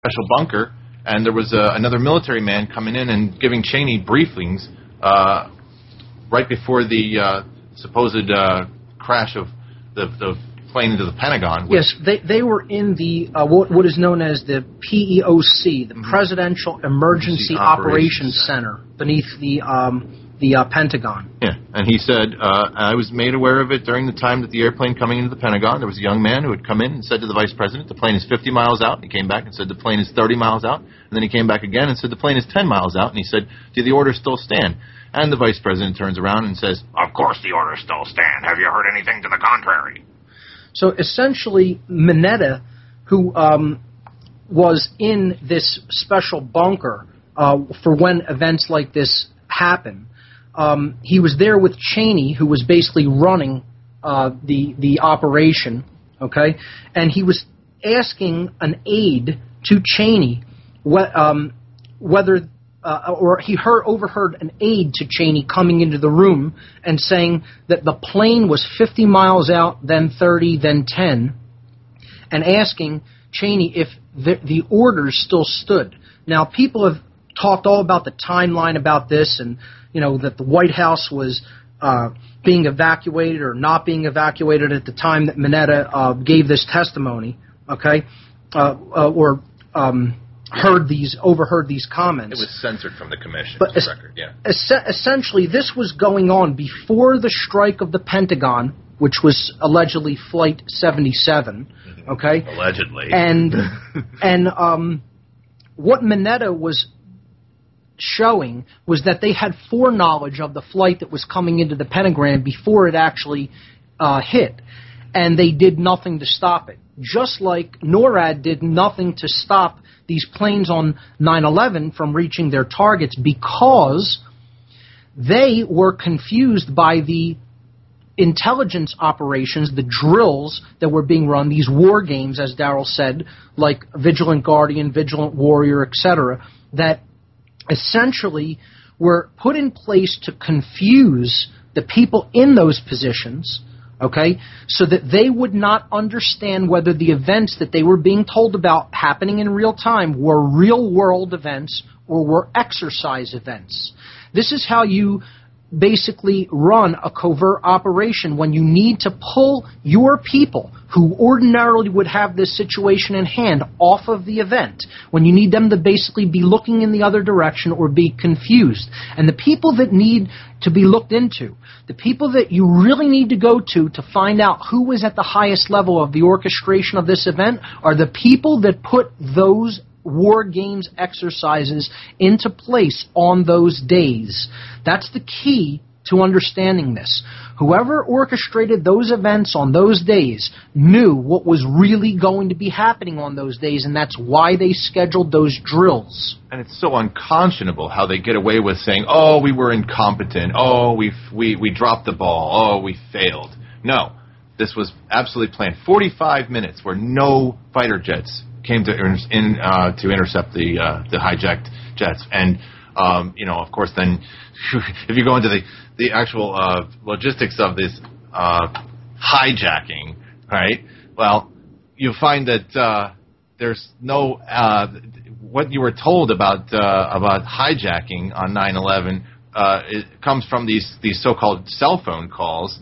special bunker, and there was another military man coming in and giving Cheney briefings right before the supposed crash of the plane into the Pentagon. Yes, they were in the what is known as the PEOC, the Presidential Emergency Operations Center, beneath the Pentagon. Yeah, and he said, I was made aware of it during the time that the airplane coming into the Pentagon. There was a young man who had come in and said to the Vice President, the plane is 50 miles out. And he came back and said the plane is 30 miles out. And then he came back again and said the plane is 10 miles out. And he said, do the orders still stand? And the Vice President turns around and says, of course the orders still stand. Have you heard anything to the contrary? So essentially, Mineta, who was in this special bunker for when events like this happen, he was there with Cheney, who was basically running the operation, okay? And he was asking an aide to Cheney whether or he overheard an aide to Cheney coming into the room and saying that the plane was 50 miles out, then 30, then 10, and asking Cheney if the orders still stood. Now, people have talked all about the timeline about this, and that the White House was being evacuated or not being evacuated at the time that Mineta gave this testimony, okay, overheard these comments. It was censored from the commission. But record, yeah. Essentially, this was going on before the strike of the Pentagon, which was allegedly Flight 77. Okay, allegedly. And what Mineta was showing was that they had foreknowledge of the flight that was coming into the Pentagon before it actually hit, and they did nothing to stop it. Just like NORAD did nothing to stop these planes on 9/11 from reaching their targets because they were confused by the intelligence operations, the drills that were being run, these war games, as Darrell said, like Vigilant Guardian, Vigilant Warrior, etc., that essentially were put in place to confuse the people in those positions, okay, so that they would not understand whether the events that they were being told about happening in real time were real-world events or were exercise events. This is how you basically run a covert operation when you need to pull your people who ordinarily would have this situation in hand off of the event, when you need them to basically be looking in the other direction or be confused. And the people that need to be looked into, the people that you really need to go to find out who was at the highest level of the orchestration of this event are the people that put those war games exercises into place on those days. That's the key to understanding this. Whoever orchestrated those events on those days knew what was really going to be happening on those days, and that's why they scheduled those drills. And it's so unconscionable how they get away with saying, oh, we were incompetent, oh, we dropped the ball, oh, we failed. No, this was absolutely planned. 45 minutes where no fighter jets came to intercept the hijacked jets, and of course, then if you go into the actual logistics of this hijacking, right? Well, you find that there's no what you were told about hijacking on 9/11. It comes from these so-called cell phone calls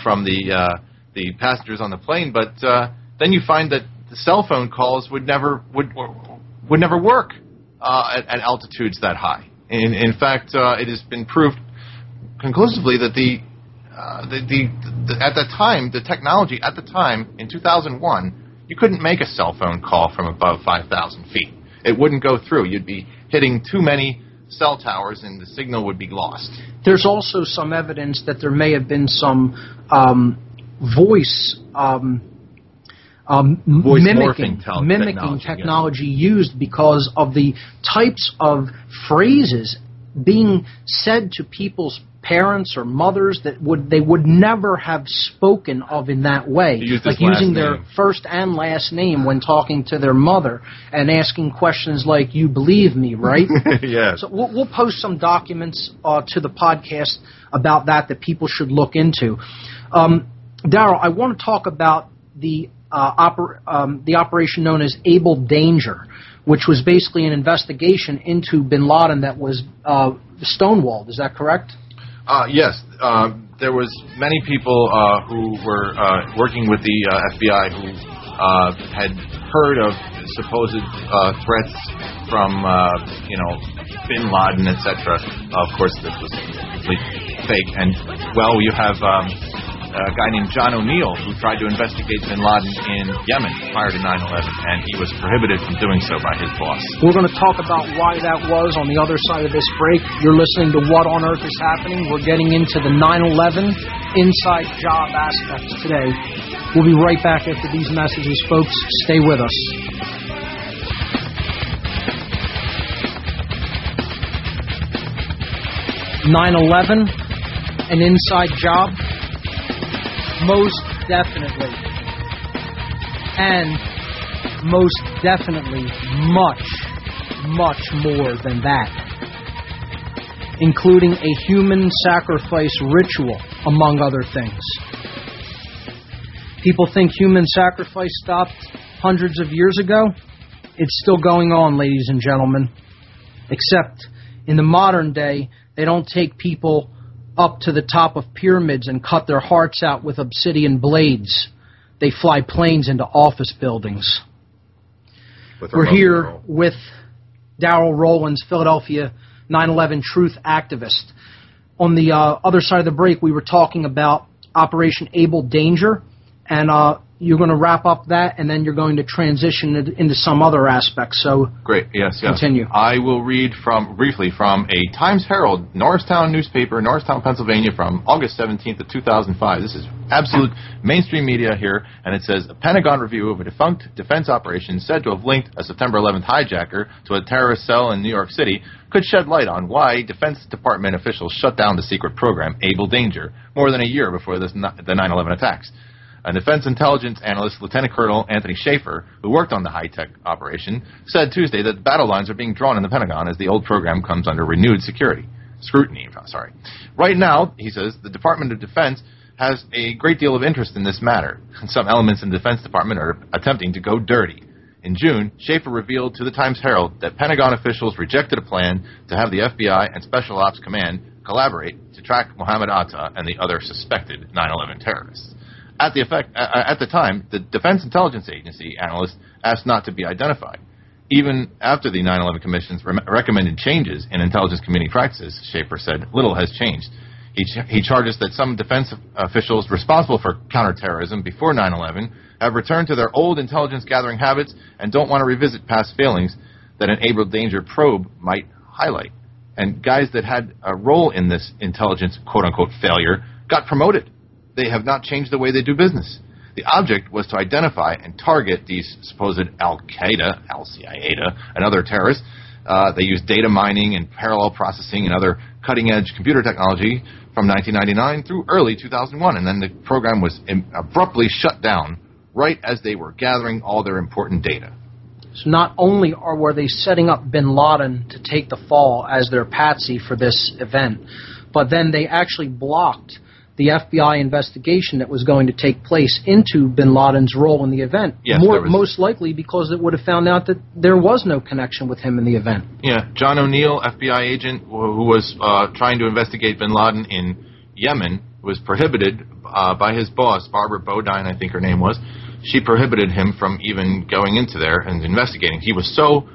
from the passengers on the plane, but then you find that the cell phone calls would never work at altitudes that high. In fact, it has been proved conclusively that at the time, the technology at the time in 2001, you couldn't make a cell phone call from above 5,000 feet. It wouldn't go through. You'd be hitting too many cell towers, and the signal would be lost. There's also some evidence that there may have been some voice mimicking technology used because of the types of phrases being said to people's parents or mothers that they would never have spoken of in that way, like using their first and last name when talking to their mother and asking questions like, "You believe me, right?" Yes. So we'll post some documents to the podcast about that people should look into. Darrell, I want to talk about the operation known as Able Danger, which was basically an investigation into bin Laden that was stonewalled. Is that correct? Yes. There was many people who were working with the FBI who had heard of supposed threats from, bin Laden, etc. Of course, this was completely fake. And, well, you have a guy named John O'Neill who tried to investigate bin Laden in Yemen prior to 9/11, and he was prohibited from doing so by his boss. We're going to talk about why that was on the other side of this break. You're listening to What on Earth is Happening. We're getting into the 9/11 inside job aspects today. We'll be right back after these messages, folks. Stay with us. "9/11, an inside job? Most definitely. And most definitely much, much more than that. Including a human sacrifice ritual, among other things. People think human sacrifice stopped hundreds of years ago. It's still going on, ladies and gentlemen. Except in the modern day, they don't take people up to the top of pyramids and cut their hearts out with obsidian blades. They fly planes into office buildings. We're here with Darrell Rollins, Philadelphia 9/11 Truth activist. On the other side of the break, we were talking about Operation Able Danger, and you're going to wrap up that, and then you're going to transition into some other aspects. So great, yes. Continue. I will read briefly from a Times Herald, Norristown newspaper, Norristown, Pennsylvania, from August 17th of 2005. This is absolute mainstream media here, and it says, a Pentagon review of a defunct defense operation said to have linked a September 11th hijacker to a terrorist cell in New York City could shed light on why Defense Department officials shut down the secret program, Able Danger, more than a year before the 9/11 attacks. A defense intelligence analyst, Lieutenant Colonel Anthony Schaefer, who worked on the high-tech operation, said Tuesday that battle lines are being drawn in the Pentagon as the old program comes under renewed scrutiny. Right now, he says, the Department of Defense has a great deal of interest in this matter. Some elements in the Defense Department are attempting to go dirty. In June, Schaefer revealed to the Times Herald that Pentagon officials rejected a plan to have the FBI and Special Ops Command collaborate to track Mohammed Atta and the other suspected 9/11 terrorists. At the time, the Defense Intelligence Agency analyst asked not to be identified. Even after the 9/11 Commission's recommended changes in intelligence community practices, Schaefer said, little has changed. He charges that some defense officials responsible for counterterrorism before 9/11 have returned to their old intelligence gathering habits and don't want to revisit past failings that an Able Danger probe might highlight. And guys that had a role in this intelligence quote-unquote failure got promoted. They have not changed the way they do business. The object was to identify and target these supposed Al-Qaeda, Al-Qaeda, and other terrorists. They used data mining and parallel processing and other cutting-edge computer technology from 1999 through early 2001, and then the program was abruptly shut down right as they were gathering all their important data. So not only were they setting up bin Laden to take the fall as their patsy for this event, but then they actually blocked the FBI investigation that was going to take place into bin Laden's role in the event. Yes, most likely because it would have found out that there was no connection with him in the event. Yeah, John O'Neill, FBI agent who was trying to investigate bin Laden in Yemen, was prohibited by his boss, Barbara Bodine, I think her name was. She prohibited him from even going into there and investigating. He was so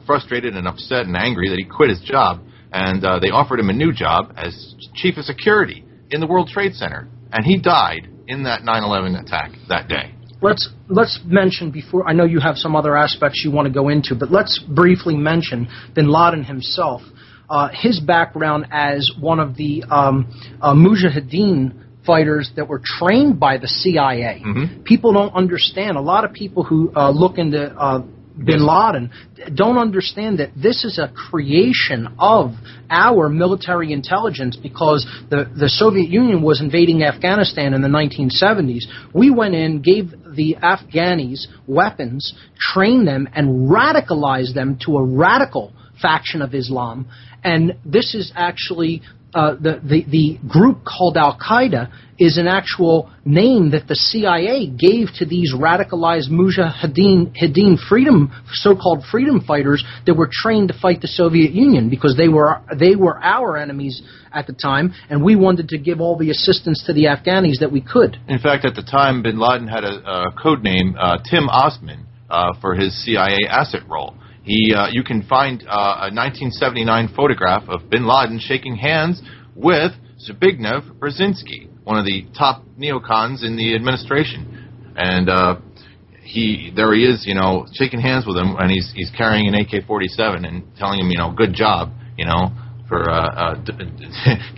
frustrated and upset and angry that he quit his job, and they offered him a new job as chief of security in the World Trade Center, and he died in that 9/11 attack that day. Let's mention before, I know you have some other aspects you want to go into, but let's briefly mention bin Laden himself. His background as one of the Mujahideen fighters that were trained by the CIA. Mm-hmm. People don't understand. A lot of people who look into bin Laden don't understand that this is a creation of our military intelligence because the Soviet Union was invading Afghanistan in the 1970s. We went in, gave the Afghanis weapons, trained them, and radicalized them to a radical faction of Islam. And this is actually the group called Al Qaeda is an actual name that the CIA gave to these radicalized mujahideen so-called freedom fighters that were trained to fight the Soviet Union, because they were our enemies at the time, and we wanted to give all the assistance to the Afghanis that we could. In fact, at the time, bin Laden had a code name, Tim Osman, for his CIA asset role. You can find a 1979 photograph of bin Laden shaking hands with Zbigniew Brzezinski, one of the top neocons in the administration. And there he is, shaking hands with him, and he's carrying an AK-47 and telling him, good job, for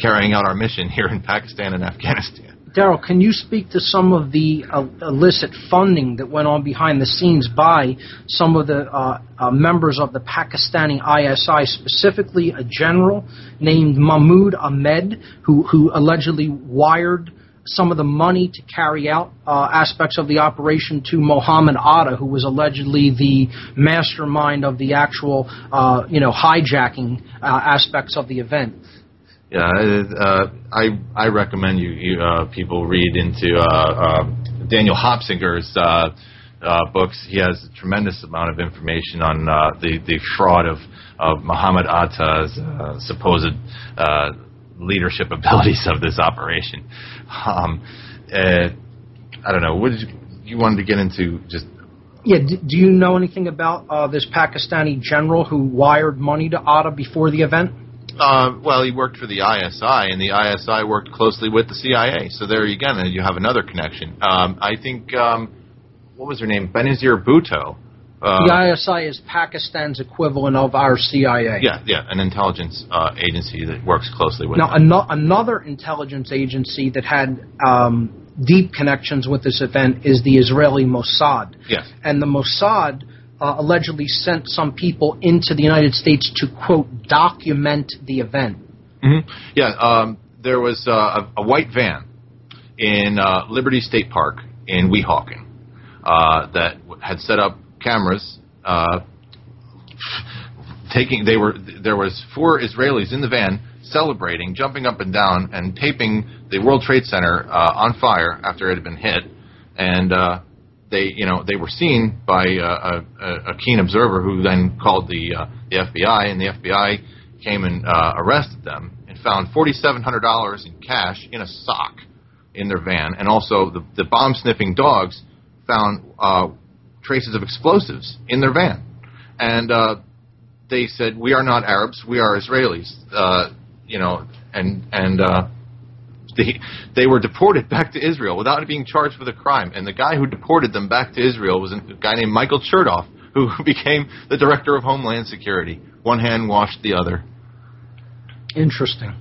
carrying out our mission here in Pakistan and Afghanistan. Daryl, can you speak to some of the illicit funding that went on behind the scenes by some of the members of the Pakistani ISI, specifically a general named Mahmoud Ahmed, who allegedly wired some of the money to carry out aspects of the operation to Mohammed Atta, who was allegedly the mastermind of the actual, hijacking aspects of the event? Yeah, I recommend you people read into Daniel Hopsinger's books. He has a tremendous amount of information on the fraud of Mohammed Atta's supposed leadership abilities of this operation. I don't know. What did you wanted to get into? Just yeah. Do you know anything about this Pakistani general who wired money to Atta before the event? Well, he worked for the ISI, and the ISI worked closely with the CIA. So there again, you have another connection. I think, what was her name? Benazir Bhutto. The ISI is Pakistan's equivalent of our CIA. Yeah, an intelligence agency that works closely with. Now, another intelligence agency that had deep connections with this event is the Israeli Mossad. Yes. And the Mossad allegedly sent some people into the United States to, quote, document the event. Mm-hmm. Yeah, there was a white van in Liberty State Park in Weehawken that had set up cameras. There was 4 Israelis in the van celebrating, jumping up and down, and taping the World Trade Center on fire after it had been hit, and they were seen by a keen observer who then called the FBI, and the FBI came and arrested them and found $4,700 in cash in a sock in their van, and also the bomb-sniffing dogs found traces of explosives in their van. And they said, "We are not Arabs, we are Israelis," They were deported back to Israel without being charged with a crime. And the guy who deported them back to Israel was a guy named Michael Chertoff, who became the director of Homeland Security. One hand washed the other. Interesting.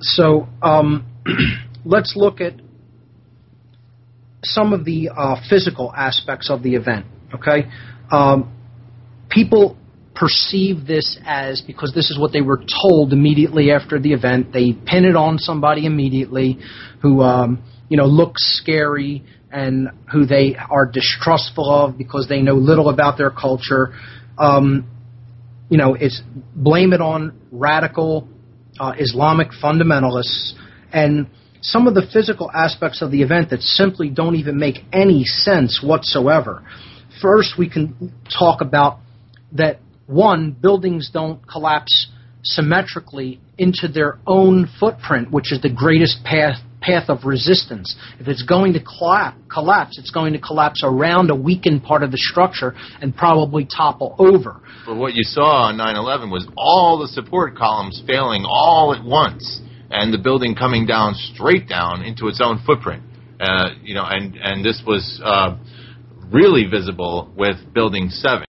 So let's look at some of the physical aspects of the event. Okay, people perceive this as, because this is what they were told immediately after the event, they pin it on somebody immediately who looks scary and who they are distrustful of because they know little about their culture. It's blame it on radical Islamic fundamentalists, and some of the physical aspects of the event that simply don't even make any sense whatsoever. First, we can talk about that. One, buildings don't collapse symmetrically into their own footprint, which is the greatest path of resistance. If it's going to collapse, it's going to collapse around a weakened part of the structure and probably topple over. But what you saw on 9/11 was all the support columns failing all at once, and the building coming down straight down into its own footprint. And this was really visible with Building 7.